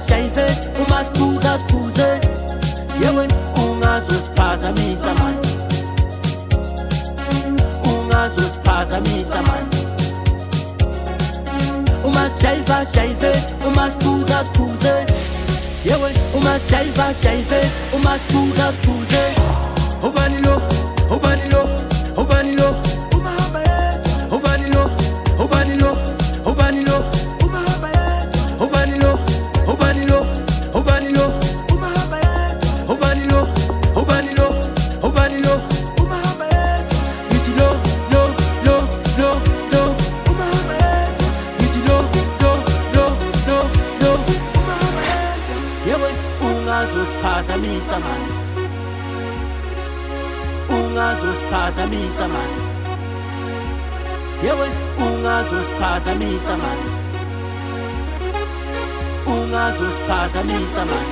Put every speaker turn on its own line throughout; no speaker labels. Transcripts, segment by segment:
jive, umasiphuza siphuze. Yewe ungazosiphazamisa man, ungazosiphazamisa man. Umasjive jive, umasiphuza siphuze. Yewe umasjive jive, umasiphuza siphuze. Ubani lo, ubani lo, ubani lo, umahamba yedwa. Ubani lo, ubani lo, ubani lo, umahamba yedwa. Ubani lo, ubani lo, ubani lo, umahamba yedwa. Ubani lo, ubani lo, ubani lo, umahamba yedwa. Ngithi lo, lo, lo, lo, lo, umahamba yedwa. Ngithi lo, lo, lo, lo, lo, umahamba yedwa. Yewe ungazosiphazamisa man, ungazosiphazamisa man. Yewe ungazosiphazamisa man, ungazosiphazamisa man.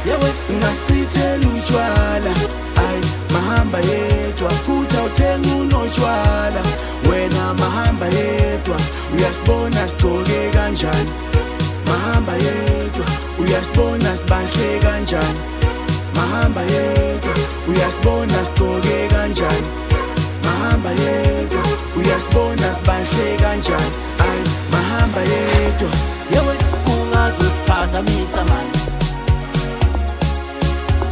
Yewe
ungachithela utshwala, ayi mahamba yedwa futhi awuthenga unotshwala. Wena mahamba yedwa uyasibona sigcoke kanjani. Mahamba yedwa uyasibona sibahle kanjani. Mahamba yedwa uyasibona sigcoke kanjani. Mahamba yedwa uyasibona sibahle kanjani. Ayi mahamba yedwa.
yewe ungazosiphazamisa man,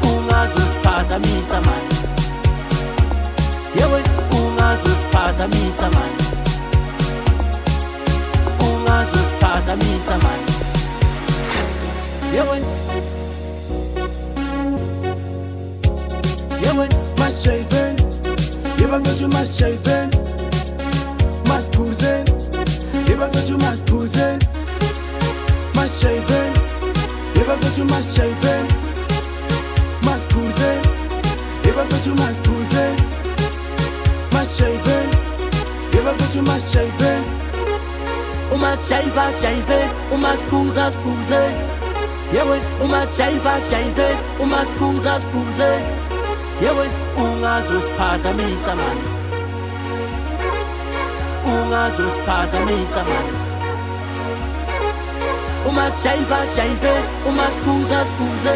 ungazosiphazamisa man. Yewe ungazosiphazamisa man, ungazosiphazamisa man. Yewe yewe
Must shaven, if I thought you must shaven, must puzen, if I thought you must puzen, must shaven, if I thought you must shaven, must puzen, if I thought you must puzen, must shaven, if I thought you must shaven.
umasjive jive, umasiphuza siphuze. Yewe umasjive jive, umasiphuza siphuze. Yewe ungazosiphazamisa man, ungazosiphazamisa man. Umasjive jive, umasiphuza siphuze.